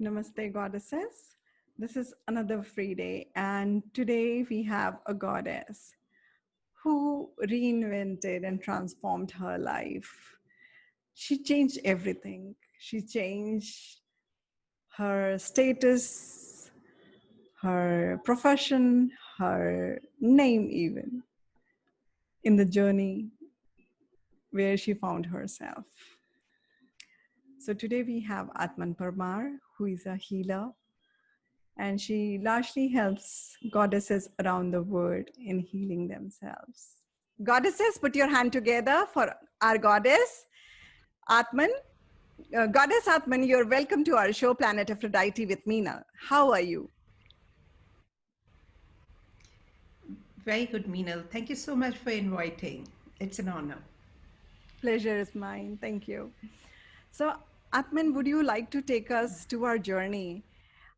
Namaste, goddesses. This is another free day, and today we have a goddess who reinvented and transformed her life. She changed everything. She changed her status, her profession, her name, even in the journey where she found herself. So today we have Aatman Parmar, who is a healer, and she largely helps goddesses around the world in healing themselves. Goddesses, put your hand together for our goddess, Aatman. Goddess Aatman, you're welcome to our show, Planet Aphrodite with Meenal. How are you? Very good, Meenal. Thank you so much for inviting. It's an honor. Pleasure is mine. Thank you. So, Aatman, would you like to take us to our journey?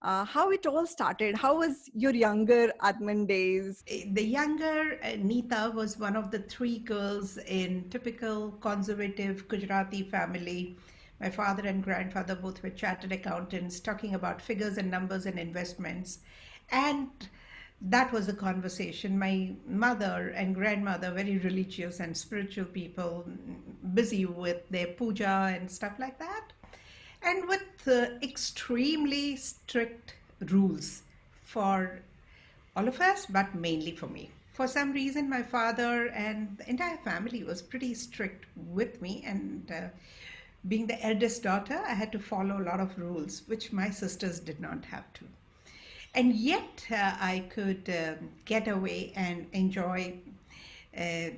How it all started? How was your younger Aatman days? The younger Neeta was one of the three girls in typical conservative Gujarati family. My father and grandfather both were chartered accountants, talking about figures and numbers and investments. And that was the conversation. My mother and grandmother, very religious and spiritual people, busy with their puja and stuff like that, and with extremely strict rules for all of us, but mainly for me. For some reason, my father and the entire family was pretty strict with me, and being the eldest daughter, I had to follow a lot of rules, which my sisters did not have to. And yet, I could get away and enjoy uh,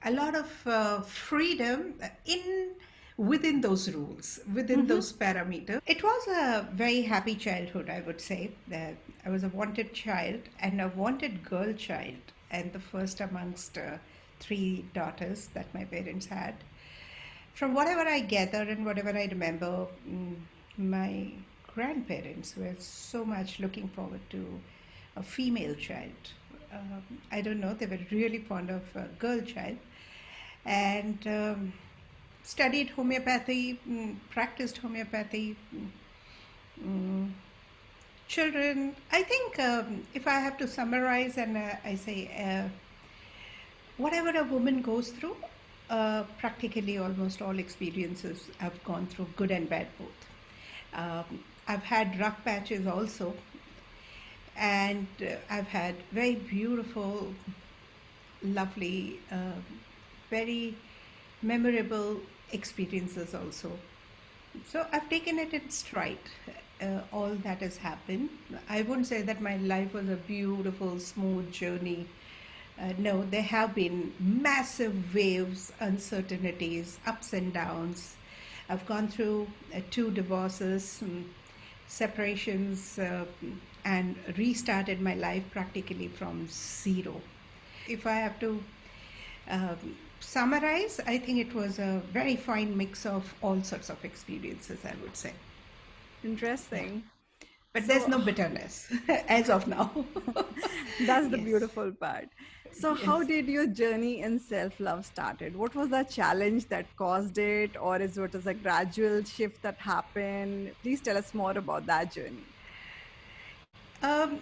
a lot of freedom in within those rules, within Mm-hmm. those parameters. It was a very happy childhood, I would say. I was a wanted child and a wanted girl child, and the first amongst three daughters that my parents had. From whatever I gather and whatever I remember, my grandparents were so much looking forward to a female child. I don't know, they were really fond of a girl child, and studied homeopathy, practiced homeopathy. mm, Children, I think if I have to summarize, and I say whatever a woman goes through, practically almost all experiences I've gone through, good and bad both. I've had rough patches also, and I've had very beautiful, lovely, very memorable experiences also. So I've taken it in stride, all that has happened. I wouldn't say that my life was a beautiful, smooth journey. No, there have been massive waves, uncertainties, ups and downs. I've gone through two divorces, separations, and restarted my life practically from zero. If I have to summarize, I think it was a very fine mix of all sorts of experiences, I would say. Yeah. Interesting. But there's So, no bitterness as of now. that's the Yes. beautiful part. So, how Yes. did your journey in self-love started? What was the challenge that caused it, or is it was a gradual shift that happened? Please tell us more about that journey. Um,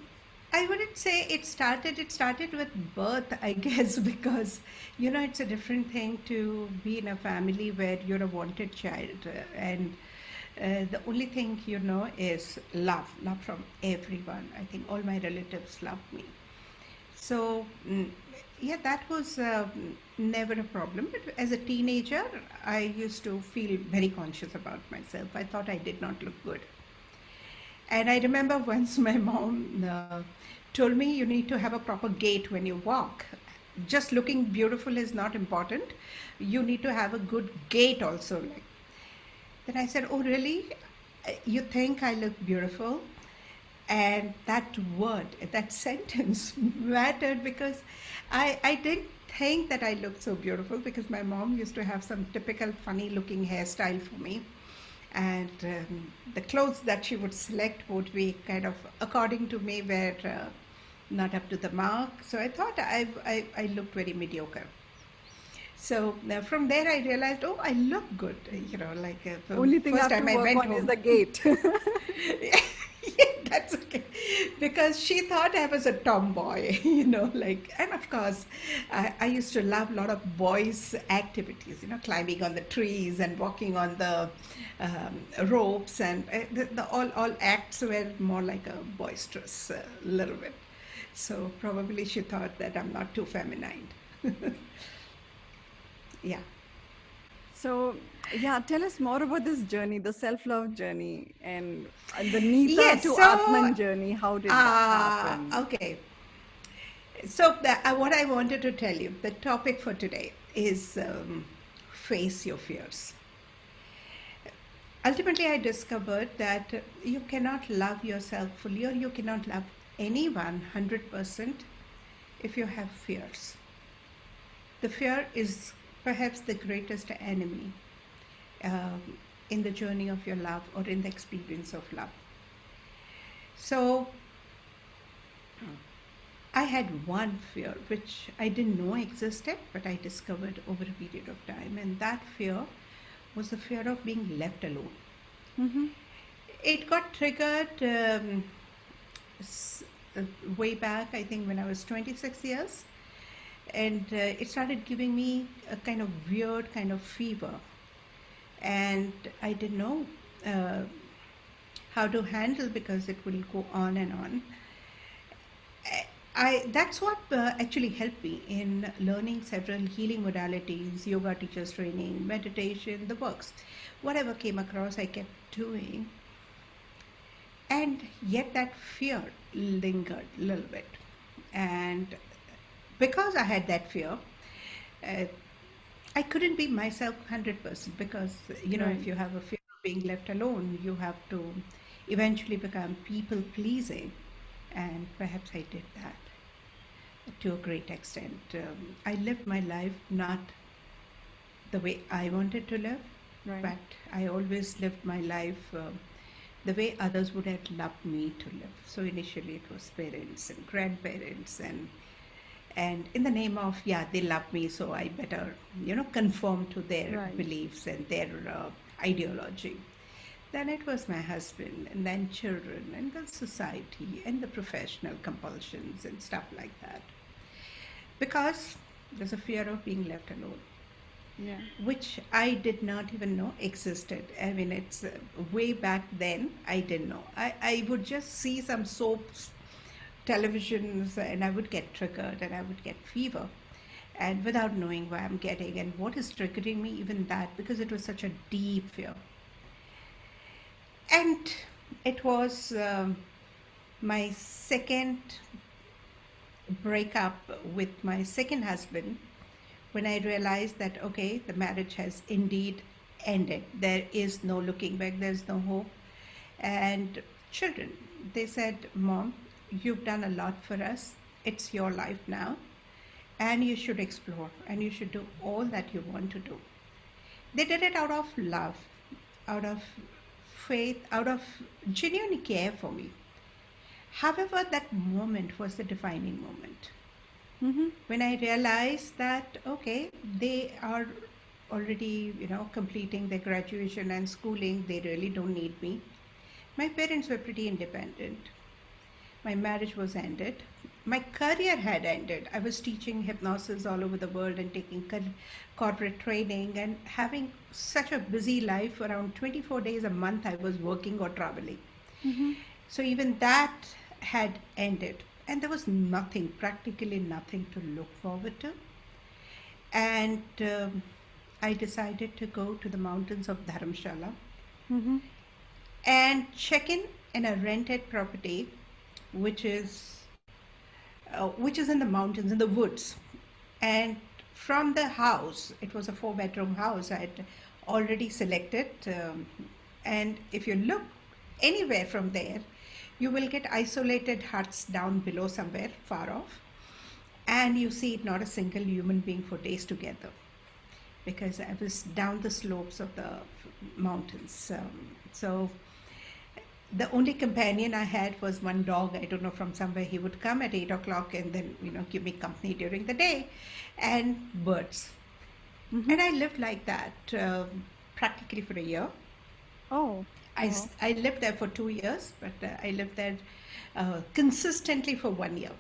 I wouldn't say it started. It started with birth, I guess, because it's a different thing to be in a family where you're a wanted child, and the only thing is love from everyone. I think all my relatives love me. So, yeah, that was never a problem. But as a teenager, I used to feel very conscious about myself. I thought I did not look good. And I remember once my mom told me you need to have a proper gait when you walk. Just looking beautiful is not important. You need to have a good gait also. Like, then I said, "Oh, really? You think I look beautiful?" And that word, that sentence mattered because I didn't think that I looked so beautiful because my mom used to have some typical funny looking hairstyle for me, and the clothes that she would select would be kind of according to me were not up to the mark. So I thought I looked very mediocre. So from there I realized, oh, I look good. Like the Only thing I first have to time I work went on is home. the gait. Yeah, that's okay. Because she thought I was a tomboy, like, and of course, I used to love a lot of boys' activities, climbing on the trees and walking on the ropes, and all acts were more like a boisterous little bit. So probably she thought that I'm not too feminine. Yeah. So, yeah, tell us more about this journey, the self love journey, and the Nita Yes. to So, Atman journey. How did that happen? okay. So, what I wanted to tell you, the topic for today is face your fears. Ultimately, I discovered that you cannot love yourself fully, or you cannot love anyone 100% if you have fears. The fear is perhaps the greatest enemy um, in the journey of your love or in the experience of love. So, I had one fear which I didn't know existed, but I discovered over a period of time, and that fear was the fear of being left alone. Mm-hmm. It got triggered s- uh, way back, I think, when I was 26 years, and it started giving me a kind of weird kind of fever, and I didn't know uh, how to handle because it will go on and on. That's what actually helped me in learning several healing modalities, yoga teachers training, meditation, the works. Whatever came across, I kept doing. And yet that fear lingered a little bit. And because I had that fear, uh, I couldn't be myself 100% because, if Right. you have a fear of being left alone, you have to eventually become people pleasing. And perhaps I did that to a great extent. I lived my life not the way I wanted to live, Right. but I always lived my life the way others would have loved me to live. So initially it was parents and grandparents, and in the name of, yeah, they love me, so I better conform to their Right. beliefs and their ideology. Then it was my husband, and then children, and the society, and the professional compulsions and stuff like that. Because there's a fear of being left alone, Yeah. which I did not even know existed. I mean, it's way back then, I didn't know. I would just see some soaps, televisions, and I would get triggered and I would get fever. And without knowing why I'm getting and what is triggering me, even that, because it was such a deep fear. And it was my second breakup with my second husband when I realized that, okay, the marriage has indeed ended. There is no looking back, there's no hope. And children, they said, Mom, you've done a lot for us. It's your life now. And you should explore and you should do all that you want to do. They did it out of love, out of faith, out of genuine care for me. However, that moment was the defining moment Mm-hmm. when I realized that, okay, they are already, completing their graduation and schooling, they really don't need me. My parents were pretty independent. My marriage was ended. My career had ended. I was teaching hypnosis all over the world and taking corporate training and having such a busy life. Around 24 days a month, I was working or traveling. Mm-hmm. So even that had ended. And there was nothing, practically nothing to look forward to. And I decided to go to the mountains of Dharamshala Mm-hmm. and check in a rented property, which is which is in the mountains, in the woods. And from the house, it was a four-bedroom house I had already selected. And if you look anywhere from there, you will get isolated huts down below somewhere far off. And you see not a single human being for days together because I was down the slopes of the mountains. So the only companion I had was one dog. I don't know from somewhere. He would come at 8 o'clock and then give me company during the day, and birds. Mm-hmm. And I lived like that practically for a year. Oh. Oh, I lived there for 2 years, but I lived there consistently for 1 year.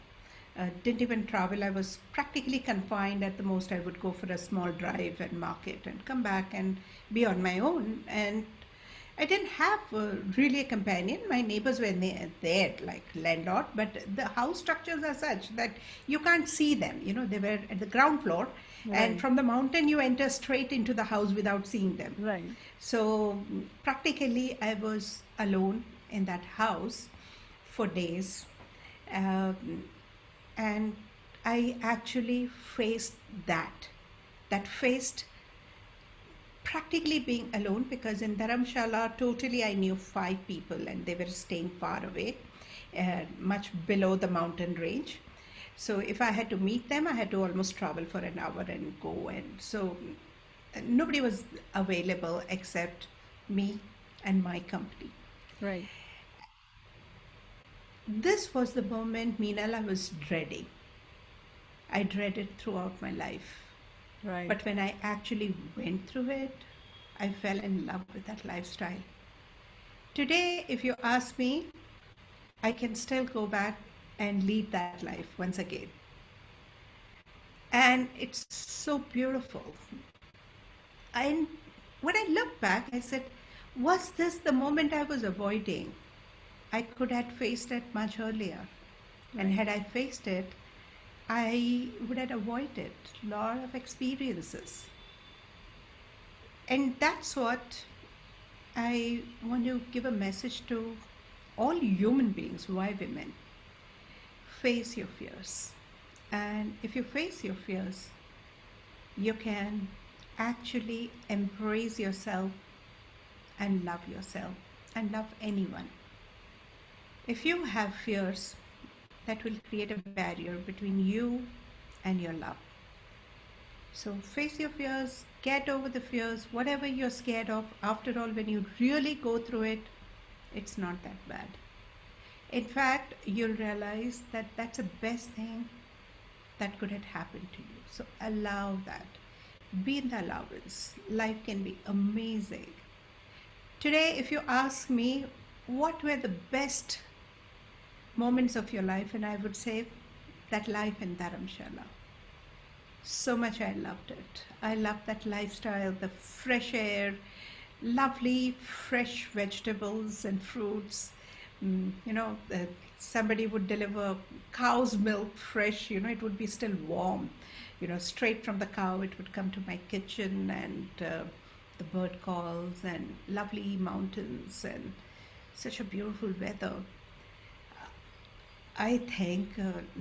Didn't even travel. I was practically confined. At the most, I would go for a small drive and market and come back and be on my own. And I didn't have really a companion. My neighbors were there, like landlord, but the house structures are such that you can't see them. You know, they were at the ground floor, and right, from the mountain you enter straight into the house without seeing them. right, So practically, I was alone in that house for days, um, and I actually faced that. That faced practically being alone, because in Dharamshala, totally I knew 5 people and they were staying far away, much below the mountain range. So if I had to meet them, I had to almost travel for an hour and go. And so nobody was available except me and my company. right, This was the moment, Meenal, I was dreading. I dreaded throughout my life. right, But when I actually went through it, I fell in love with that lifestyle. Today, if you ask me, I can still go back and lead that life once again. And it's so beautiful. And when I look back, I said, was this the moment I was avoiding? I could have faced it much earlier. And right. had I faced it, I would have avoided a lot of experiences. And that's what I want to give a message to all human beings, why women. Face your fears. And if you face your fears, you can actually embrace yourself and love anyone. If you have fears, that will create a barrier between you and your love. So face your fears, get over the fears, whatever you're scared of. After all, when you really go through it, it's not that bad. In fact, you'll realize that that's the best thing that could have happened to you. So allow that. Be in the allowance. Life can be amazing. Today, if you ask me what were the best moments of your life, and I would say that life in Dharamshala. So much I loved it. I loved that lifestyle, the fresh air, lovely fresh vegetables and fruits. Somebody would deliver cow's milk fresh, it would be still warm, straight from the cow. It would come to my kitchen, and the bird calls and lovely mountains and such a beautiful weather. I think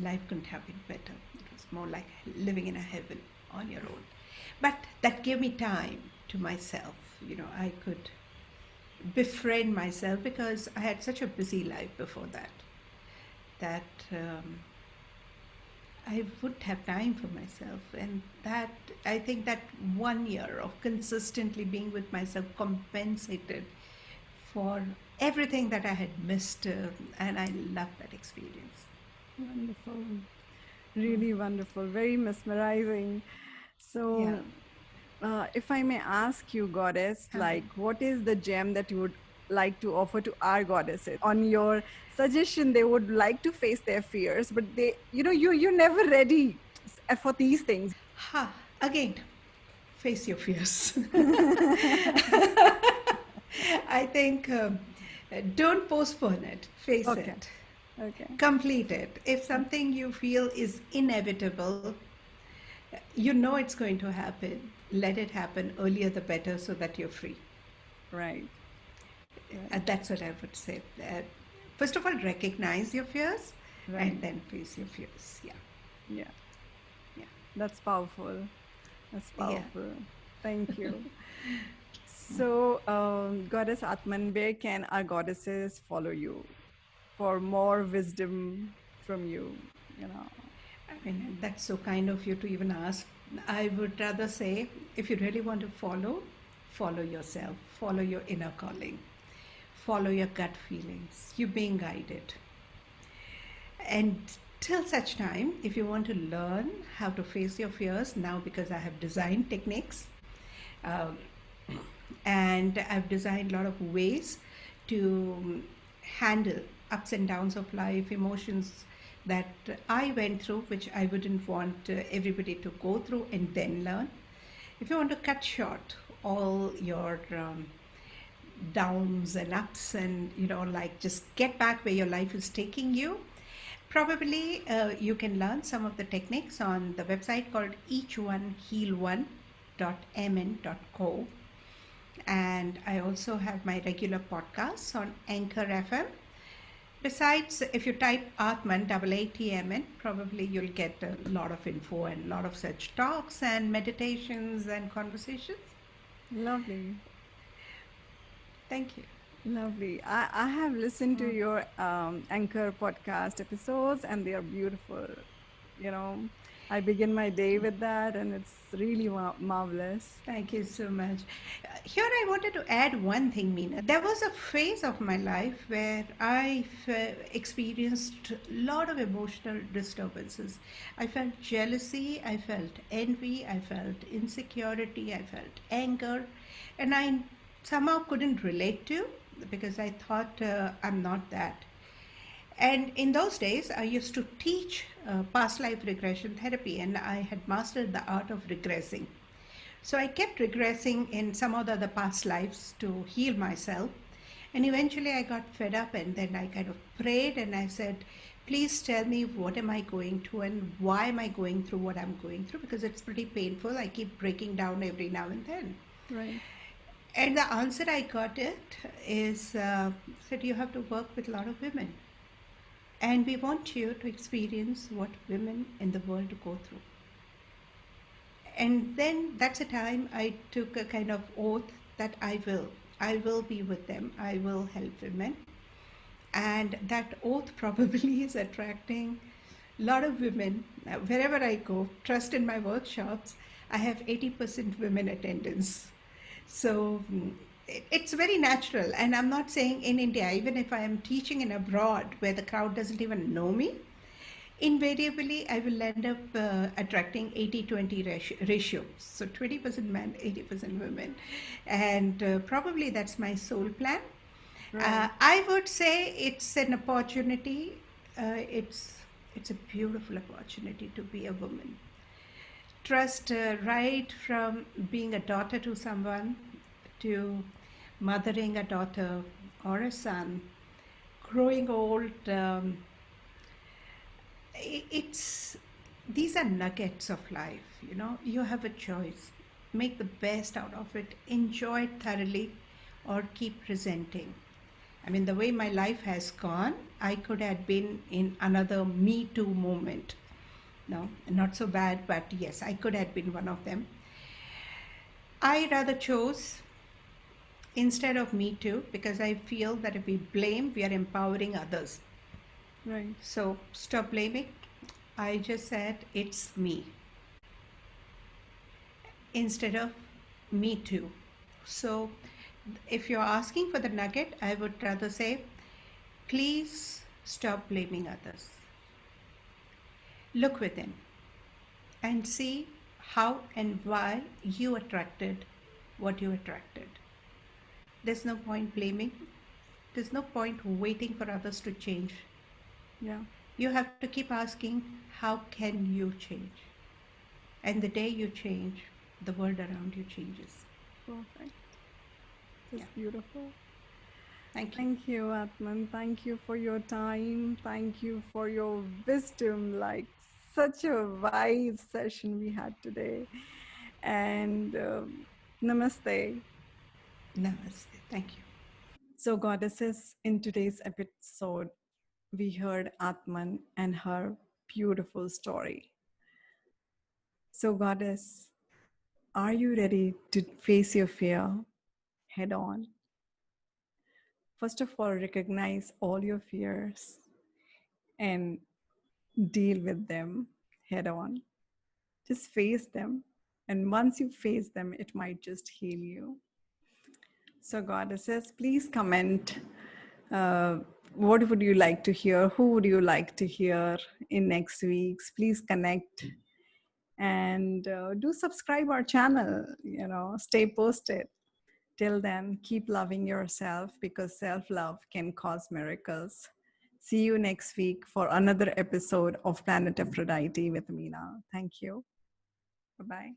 life couldn't have been better. It was more like living in a heaven on your own. But that gave me time to myself. I could befriend myself because I had such a busy life before that I wouldn't have time for myself. And that, I think that 1 year of consistently being with myself compensated for everything that I had missed, and I loved that experience. Wonderful. Really wonderful. Very mesmerizing. Yeah. So, if I may ask you, goddess, Uh-huh. like, what is the gem that you would like to offer to our goddesses? On your suggestion, they would like to face their fears, but you're never ready for these things. Ha! Again, face your fears. I think don't postpone it, face Okay. it, Okay. complete it. If something you feel is inevitable, you know it's going to happen. Let it happen earlier the better so that you're free. Right. Right. That's what I would say. First of all, recognize your fears Right. and then face your fears. Yeah, Yeah. yeah, That's powerful. That's yeah. powerful. Thank you. So, Goddess Atman, where can our goddesses follow you for more wisdom from you? You know. I mean, that's so kind of you to even ask. I would rather say, if you really want to follow yourself, follow your inner calling, follow your gut feelings. You're being guided. And till such time, if you want to learn how to face your fears, now because I have designed techniques, um, and I've designed a lot of ways to handle ups and downs of life, emotions that I went through, which I wouldn't want everybody to go through and then learn. If you want to cut short all your downs and ups and, like just get back where your life is taking you, probably you can learn some of the techniques on the website called eachoneheal1.mn.co. And I also have my regular podcasts on Anchor FM. Besides, if you type Aatman, Aatmn, probably you'll get a lot of info and a lot of such talks and meditations and conversations. Lovely. Thank you. Lovely. I have listened to your Anchor podcast episodes, and they are beautiful. You know, I begin my day with that, and it's really marvelous. Thank you so much. Here, I wanted to add one thing, Meena. There was a phase of my life where I experienced a lot of emotional disturbances. I felt jealousy, I felt envy, I felt insecurity, I felt anger, and I somehow couldn't relate to because I thought I'm not that. And in those days, I used to teach past life regression therapy, and I had mastered the art of regressing. So I kept regressing in some of the other past lives to heal myself. And eventually I got fed up, and then I kind of prayed and I said, please tell me what am I going through and why am I going through what I'm going through, because it's pretty painful. I keep breaking down every now and then. Right. And the answer I got is said you have to work with a lot of women. And we want you to experience what women in the world go through. And then that's a time I took a kind of oath that I will be with them. I will help women. And that oath probably is attracting a lot of women. Wherever I go, trust in my workshops, I have 80% women attendance. So it's very natural. And I'm not saying in India, even if I am teaching in abroad where the crowd doesn't even know me, invariably I will end up attracting 80-20 ratio. So 20% men, 80% women. And probably that's my soul plan. Right. I would say it's an opportunity. It's a beautiful opportunity to be a woman. Trust right from being a daughter to someone to mothering a daughter or a son, growing old. It's these are nuggets of life. You have a choice. Make the best out of it. Enjoy it thoroughly, or keep resenting. I mean, the way my life has gone, I could have been in another Me Too moment. No, not so bad, but yes, I could have been one of them. I rather chose instead of Me Too because I feel that if we blame, we are empowering others. Right. So stop blaming. I just said it's me instead of Me Too. So if you're asking for the nugget, I would rather say, please stop blaming others. Look within and see how and why you attracted what you attracted. There's no point blaming. There's no point waiting for others to change. Yeah. You have to keep asking, how can you change? And the day you change, the world around you changes. Perfect. It's Yeah. beautiful. Thank you. Thank you, Aatman. Thank you for your time. Thank you for your wisdom. Like, such a wise session we had today. And namaste. Namaste. Thank you. So, goddesses, in today's episode, we heard Aatman and her beautiful story. So, goddess, are you ready to face your fear head on? First of all, recognize all your fears and deal with them head on. Just face them. And once you face them, it might just heal you. So, goddesses, please comment. What would you like to hear? Who would you like to hear in next week's? Please connect and do subscribe our channel. Stay posted. Till then, keep loving yourself because self love can cause miracles. See you next week for another episode of Planet Aphrodite with Meenal. Thank you. Bye bye.